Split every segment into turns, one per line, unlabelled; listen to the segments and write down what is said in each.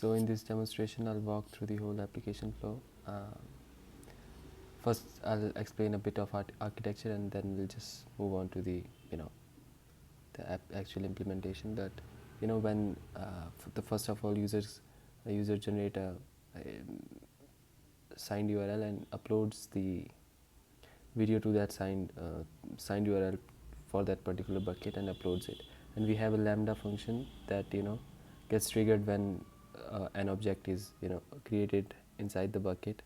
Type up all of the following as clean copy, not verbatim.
So in this demonstration I'll walk through the whole application flow. First I'll explain a bit of architecture, and then we'll just move on to the actual implementation. That when the first of all a user generate a signed URL and uploads the video to that signed URL for that particular bucket and uploads it, and we have a lambda function that gets triggered when an object is created inside the bucket,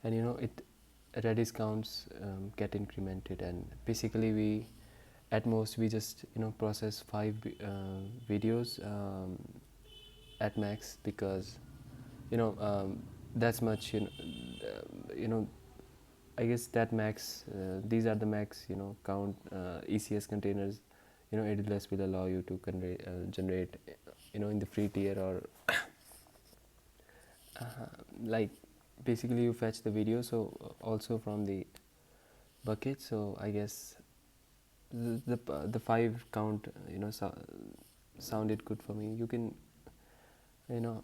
and it Redis counts get incremented, and basically we at most we just process 5 videos at max, because that's much I guess that max these are the max count ECS containers AWS will allow you to generate in the free tier, or like basically you fetch the video also from the bucket. So I guess the 5 count sounded good for me. You can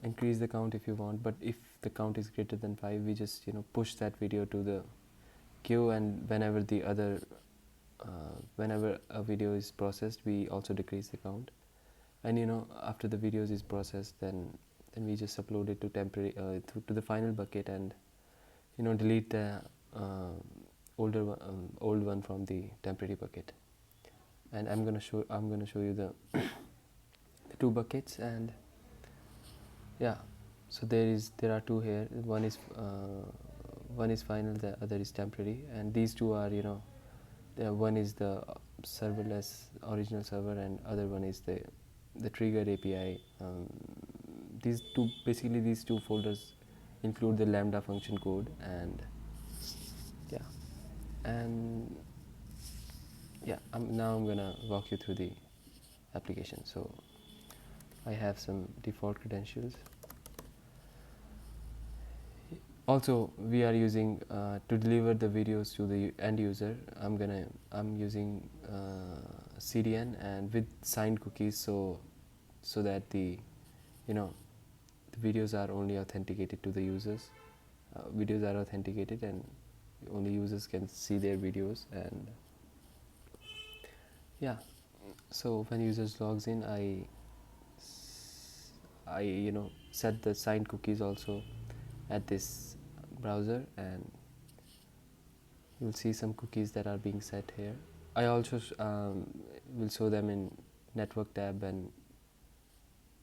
increase the count if you want, but if the count is greater than 5, we just push that video to the queue, and whenever a video is processed, we also decrease the count, and after the videos is processed, then we just upload it to temporary to the final bucket, and delete the old one from the temporary bucket. And I'm gonna show you the the 2 buckets. And yeah, so there are 2 here. One is final, the other is temporary, and these 2 are one is the serverless original server, and other one is the trigger API. These two folders include the lambda function code, and now I'm gonna walk you through the application. So I have some default credentials. Also, we are using to deliver the videos to the end user. I'm using CDN and with signed cookies, so that the videos are only authenticated to the users. Videos are authenticated, and only users can see their videos. And yeah, so when users logs in, I set the signed cookies also at this browser, and you'll see some cookies that are being set here. I also will show them in network tab, and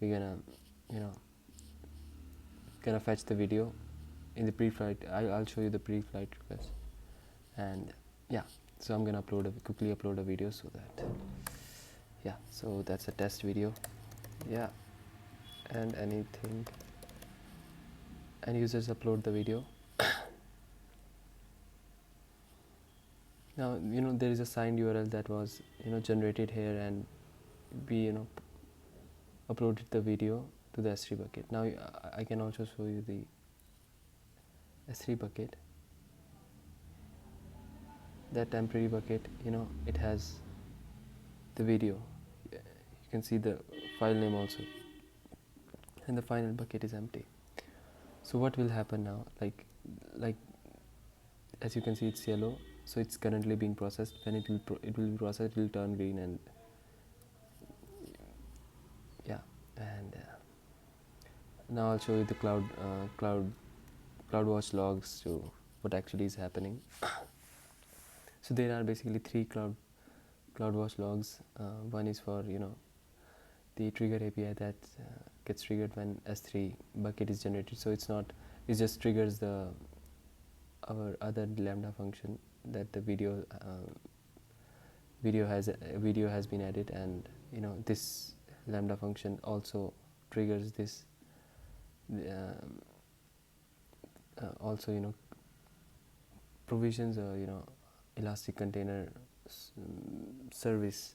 we're gonna fetch the video in the pre-flight. I'll show you the pre-flight request. And yeah, so I'm gonna quickly upload a video, so that so that's a test video. And users upload the video. Now there is a signed URL that was generated here, and we uploaded the video to the S3 bucket. Now I can also show you the S3 bucket. That temporary bucket, it has the video. You can see the file name also, and the final bucket is empty. So what will happen now? Like as you can see, it's yellow, so it's currently being processed. When it will be processed, it will turn green, and now I'll show you the CloudWatch logs to what actually is happening. So there are basically 3 CloudWatch logs. One is for the trigger API that gets triggered when S3 bucket is generated. So it just triggers our other lambda function that the video has been added, and this lambda function also triggers this also provisions elastic container service.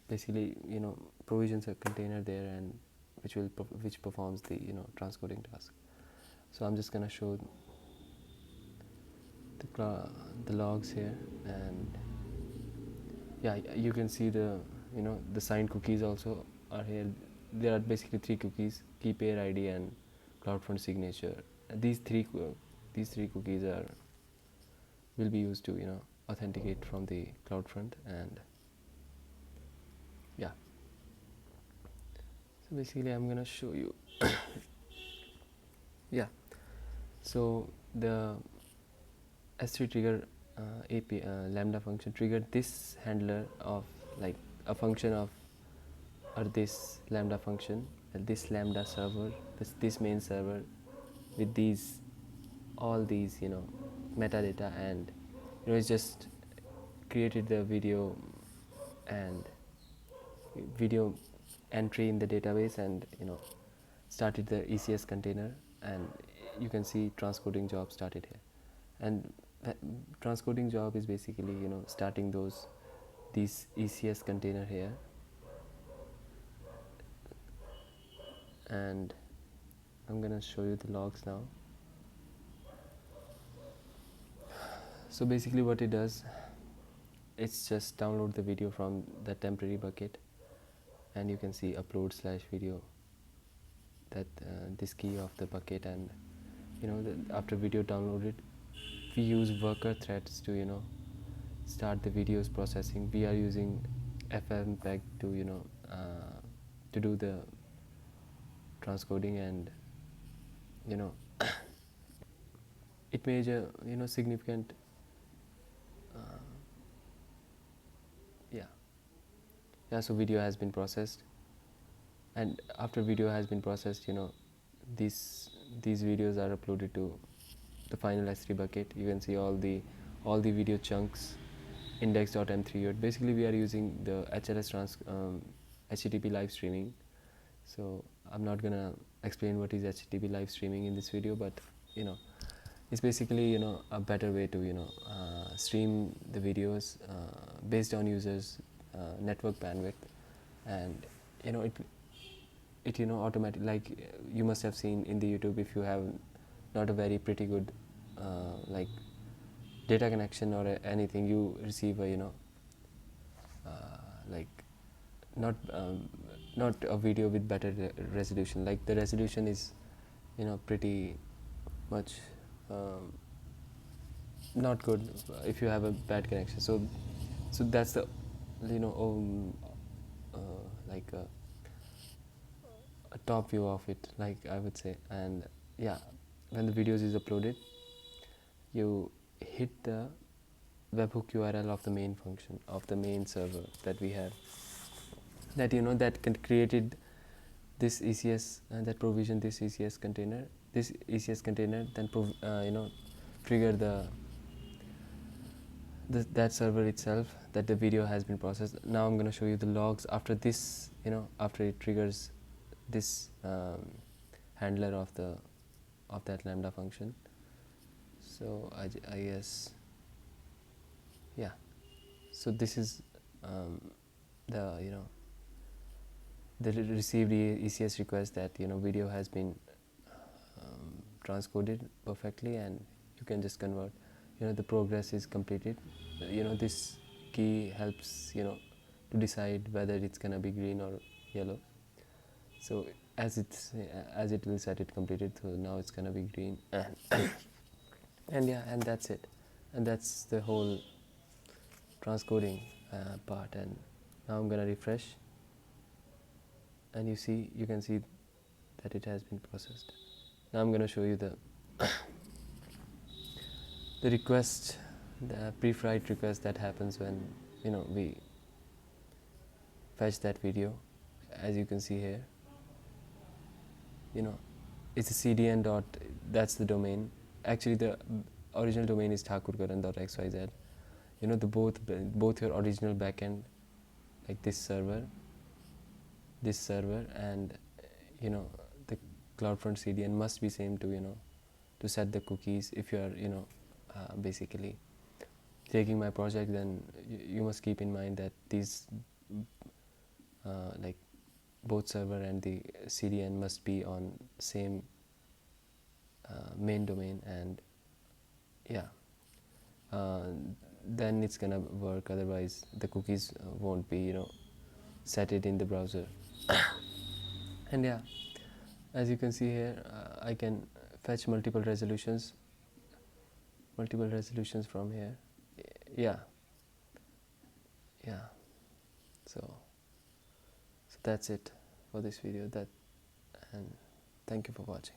Basically provisions a container there, and which performs the transcoding task. So I'm just gonna show the logs here, and you can see the the signed cookies also are here. There are basically 3 cookies: key pair ID and CloudFront signature. These three cookies will be used to authenticate from the CloudFront. And yeah, so basically I'm gonna show you. Yeah, so the S3 trigger API lambda function triggered this handler of like a function of, or this lambda function, this lambda server, this main server with these all these metadata, and it's just created the video and video entry in the database, and started the ECS container, and you can see transcoding job started here. And that transcoding job is basically starting these ECS container here. And I'm gonna show you the logs now. So basically what it does, it's just download the video from the temporary bucket, and you can see upload/video, that this key of the bucket. And after video downloaded, we use worker threads to start the videos processing. We are using FFmpeg to do the transcoding, and it made a significant so video has been processed, and after video has been processed, these videos are uploaded to the final S3 bucket. You can see all the video chunks index.m3. Basically we are using the HTTP live streaming. So I'm not gonna explain what is HTTP live streaming in this video, but it's basically a better way to stream the videos based on users network bandwidth. And it automatic, like you must have seen in the YouTube, if you have not a very pretty good like data connection or anything, you receive a like not a video with better resolution. Like the resolution is pretty much not good if you have a bad connection. So that's the like a top view of it, like I would say. And yeah, when the videos is uploaded, you hit the webhook URL of the main function of the main server that we have, that that created this ECS, that provision this ECS container. This ECS container then trigger that server itself, that the video has been processed. Now I'm going to show you the logs after this, after it triggers this handler of that lambda function. So I guess, yeah, so this is the received ECS request that video has been transcoded perfectly, and you can just convert. The progress is completed. This key helps to decide whether it's gonna be green or yellow. So as it will set it completed, so now it's gonna be green. And yeah, and that's it, and that's the whole transcoding part. And now I'm gonna refresh, and you can see that it has been processed. Now I'm gonna show you the request, the pre-flight request that happens when we fetch that video. As you can see here, it's a CDN dot, that's the domain. Actually the original domain is thakurkaran.xyz. The both your original backend, like this server and the CloudFront CDN must be same to set the cookies. If you are basically taking my project, then you must keep in mind that these like both server and the CDN must be on same main domain. And yeah, then it's gonna work. Otherwise the cookies won't be set it in the browser. And yeah, as you can see here, I can fetch multiple resolutions from here. Yeah, yeah. So that's it for this video. And thank you for watching.